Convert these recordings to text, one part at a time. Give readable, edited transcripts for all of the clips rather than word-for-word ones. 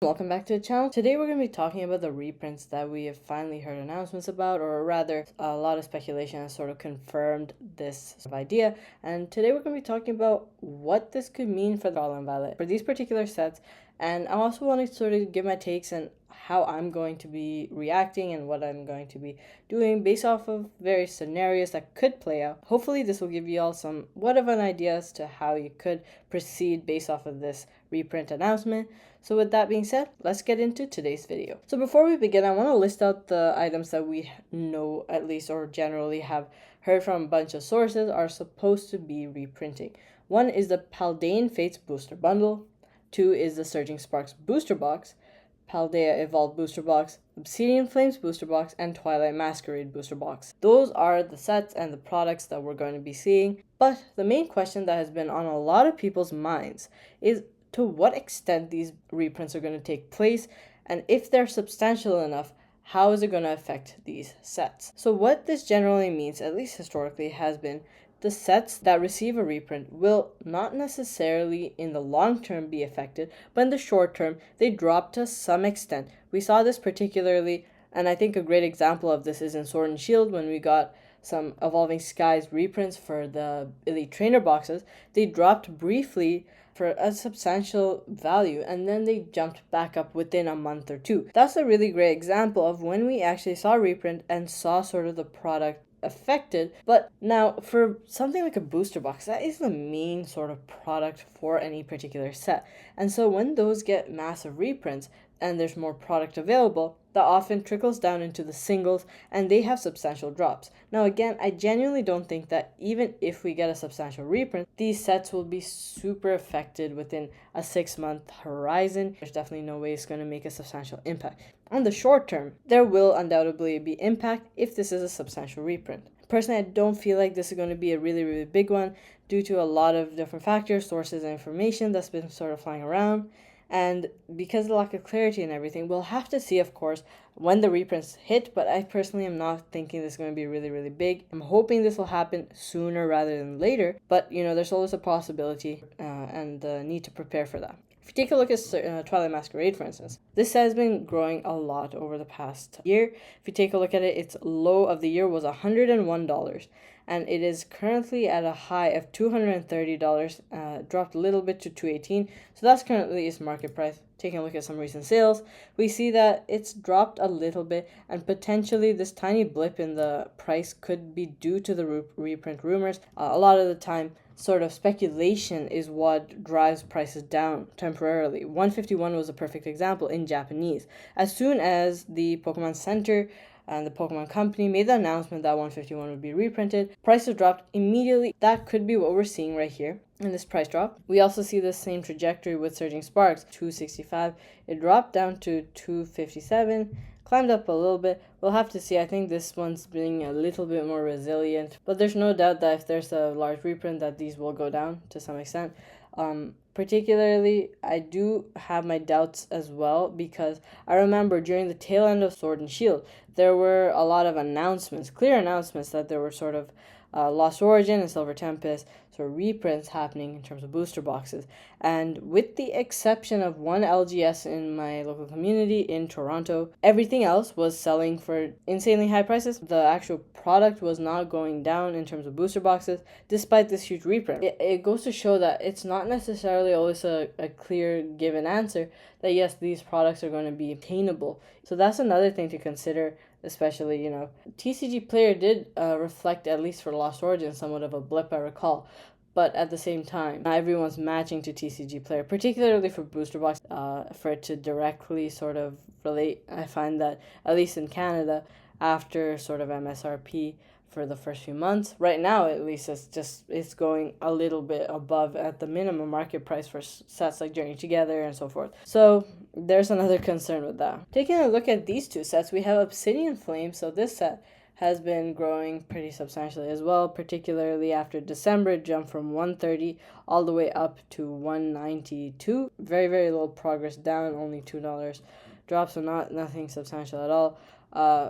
Welcome back to the channel. Today we're going to be talking about the reprints that we have finally heard announcements about, or rather a lot of speculation has sort of confirmed this idea. And today we're going to be talking about what this could mean for the Scarlet Violet for these particular sets. And I also want to sort of give my takes and how I'm going to be reacting and what I'm going to be doing based off of various scenarios that could play out. Hopefully this will give you all somewhat of an idea as to how you could proceed based off of this reprint announcement. So with that being said, let's get into today's video. So before we begin, I want to list out the items that we know at least or generally have heard from a bunch of sources are supposed to be reprinting. One is the Paldean Fates booster bundle. Two is the Surging Sparks booster box, Paldea Evolved booster box, Obsidian Flames booster box, and Twilight Masquerade booster box. Those are the sets and the products that we're going to be seeing. But the main question that has been on a lot of people's minds is to what extent these reprints are going to take place, and if they're substantial enough, how is it going to affect these sets? So what this generally means, at least historically, has been the sets that receive a reprint will not necessarily in the long term be affected, but in the short term, they drop to some extent. We saw this particularly, and I think a great example of this is in Sword and Shield when we got some Evolving Skies reprints for the Elite Trainer boxes. They dropped briefly for a substantial value, and then they jumped back up within a month or two. That's a really great example of when we actually saw reprint and saw sort of the product affected. But now for something like a booster box, that is the main sort of product for any particular set, and so when those get massive reprints and there's more product available, that often trickles down into the singles and they have substantial drops. Now again, I genuinely don't think that even if we get a substantial reprint, these sets will be super affected within a 6-month horizon. There's definitely no way it's going to make a substantial impact. On the short term, there will undoubtedly be impact if this is a substantial reprint. Personally, I don't feel like this is going to be a really big one due to a lot of different factors, sources, and information that's been sort of flying around. And because of the lack of clarity and everything, we'll have to see, of course, when the reprints hit. But I personally am not thinking this is going to be really big. I'm hoping this will happen sooner rather than later. But, there's always a possibility and the need to prepare for that. If you take a look at Twilight Masquerade, for instance, this has been growing a lot over the past year. If you take a look at it, its low of the year was $101. And it is currently at a high of $230, dropped a little bit to $218. So that's currently its market price. Taking a look at some recent sales, we see that it's dropped a little bit, and potentially this tiny blip in the price could be due to the reprint rumors. A lot of the time, sort of speculation is what drives prices down temporarily. 151 was a perfect example in Japanese. As soon as the Pokemon Center and the Pokemon Company made the announcement that 151 would be reprinted, prices dropped immediately. That could be what we're seeing right here in this price drop. We also see the same trajectory with Surging Sparks, 265. It dropped down to 257, climbed up a little bit. We'll have to see. I think this one's being a little bit more resilient, but there's no doubt that if there's a large reprint that these will go down to some extent. Particularly, I do have my doubts as well, because I remember during the tail end of Sword and Shield, there were a lot of announcements, clear announcements, that there were sort of Lost Origin and Silver Tempest sort of reprints happening in terms of booster boxes. And with the exception of one LGS in my local community in Toronto, everything else was selling for insanely high prices. The actual product was not going down in terms of booster boxes, despite this huge reprint. It goes to show that it's not necessarily always a clear given answer that yes, these products are going to be attainable. So that's another thing to consider. Especially, TCG Player did reflect, at least for Lost Origin, somewhat of a blip, I recall. But at the same time, not everyone's matching to TCG Player, particularly for booster box. For it to directly sort of relate, I find that, at least in Canada, after sort of MSRP for the first few months, right now at least, it's going a little bit above at the minimum market price for sets like Journey Together and so forth. So there's another concern with that. Taking a look at these two sets, we have Obsidian Flames. So this set has been growing pretty substantially as well, particularly after December. It jumped from 130 all the way up to 192. Very little progress down, only $2 drop, so nothing substantial at all.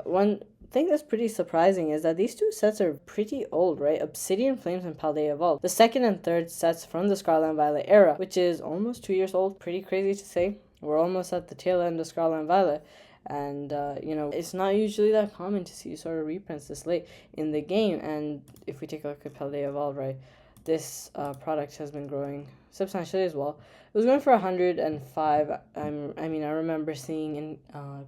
One thing that's pretty surprising is that these two sets are pretty old, right? Obsidian Flames and Paldea Evolved. The second and third sets from the Scarlet Violet era, which is almost 2 years old. Pretty crazy to say. We're almost at the tail end of Scarlet Violet. And, it's not usually that common to see sort of reprints this late in the game. And if we take a look at Paldea Evolved, right, this product has been growing substantially as well. It was going for 105. I remember seeing in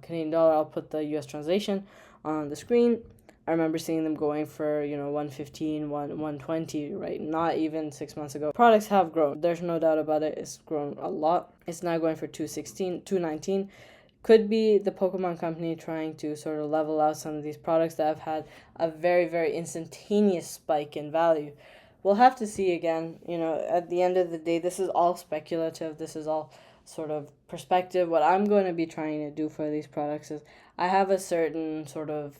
Canadian dollar, I'll put the US translation on the screen. I remember seeing them going for, 115, 120, right? Not even 6 months ago. Products have grown. There's no doubt about it. It's grown a lot. It's now going for 216, 219. Could be the Pokemon company trying to sort of level out some of these products that have had a very, very instantaneous spike in value. We'll have to see again. At the end of the day, this is all speculative. This is all sort of perspective. What I'm going to be trying to do for these products is I have a certain sort of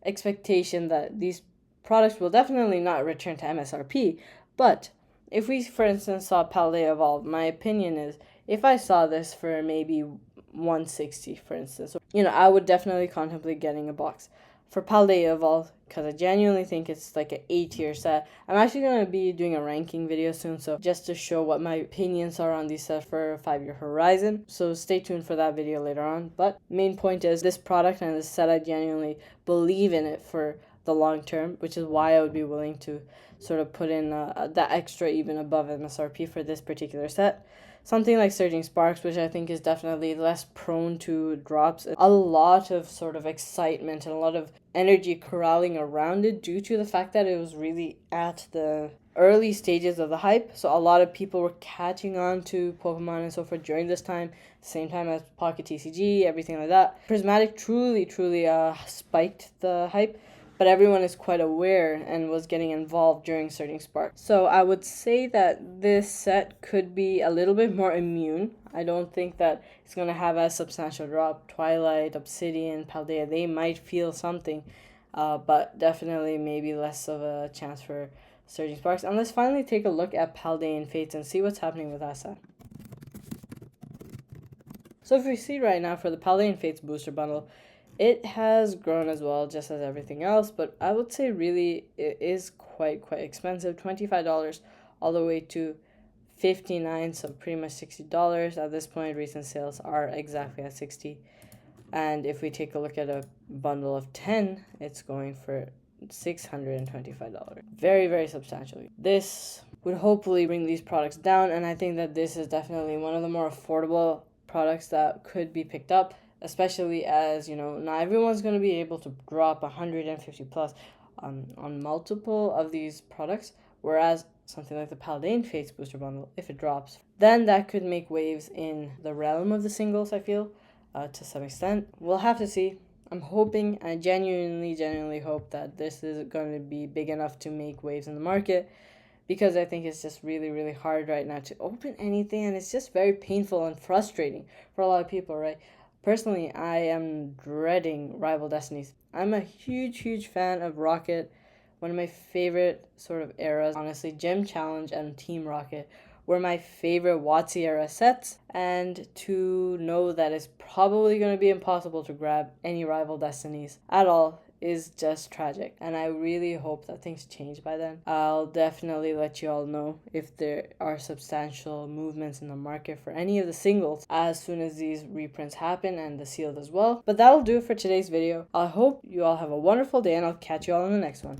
expectation that these products will definitely not return to MSRP. But if we, for instance, saw Paldea Evolved, my opinion is if I saw this for maybe 160, for instance, I would definitely contemplate getting a box. For Paldea Evolved, because I genuinely think it's like an A-tier set. I'm actually going to be doing a ranking video soon, so just to show what my opinions are on these sets for a 5-year horizon. So stay tuned for that video later on. But main point is this product and this set, I genuinely believe in it for the long term, which is why I would be willing to sort of put in that extra even above MSRP for this particular set. Something like Surging Sparks, which I think is definitely less prone to drops. A lot of sort of excitement and a lot of energy corralling around it due to the fact that it was really at the early stages of the hype. So a lot of people were catching on to Pokemon and so forth during this time, same time as Pocket TCG, everything like that. Prismatic truly spiked the hype, but everyone is quite aware and was getting involved during Surging Spark. So I would say that this set could be a little bit more immune. I don't think that it's going to have a substantial drop. Twilight, Obsidian, Paldea, they might feel something, but definitely maybe less of a chance for Surging Sparks. And let's finally take a look at Paldean Fates and see what's happening with that set. So if we see right now for the Paldean Fates booster bundle, it has grown as well, just as everything else, but I would say really it is quite expensive. $25 all the way to $59, so pretty much $60. At this point, recent sales are exactly at $60. And if we take a look at a bundle of 10, it's going for $625. Very, very substantial. This would hopefully bring these products down, and I think that this is definitely one of the more affordable products that could be picked up, especially as, not everyone's going to be able to drop 150 plus on multiple of these products, whereas something like the Paldean Fates booster bundle, if it drops, then that could make waves in the realm of the singles, I feel, to some extent. We'll have to see. I'm hoping, I genuinely hope that this is going to be big enough to make waves in the market, because I think it's just really hard right now to open anything, and it's just very painful and frustrating for a lot of people, right? Personally, I am dreading Rival Destinies. I'm a huge fan of Rocket. One of my favorite sort of eras, honestly, Gym Challenge and Team Rocket were my favorite WotC era sets. And to know that it's probably going to be impossible to grab any Rival Destinies at all is just tragic, and I really hope that things change by then. I'll definitely let you all know if there are substantial movements in the market for any of the singles as soon as these reprints happen, and the sealed as well. But that'll do it for today's video. I hope you all have a wonderful day, and I'll catch you all in the next one.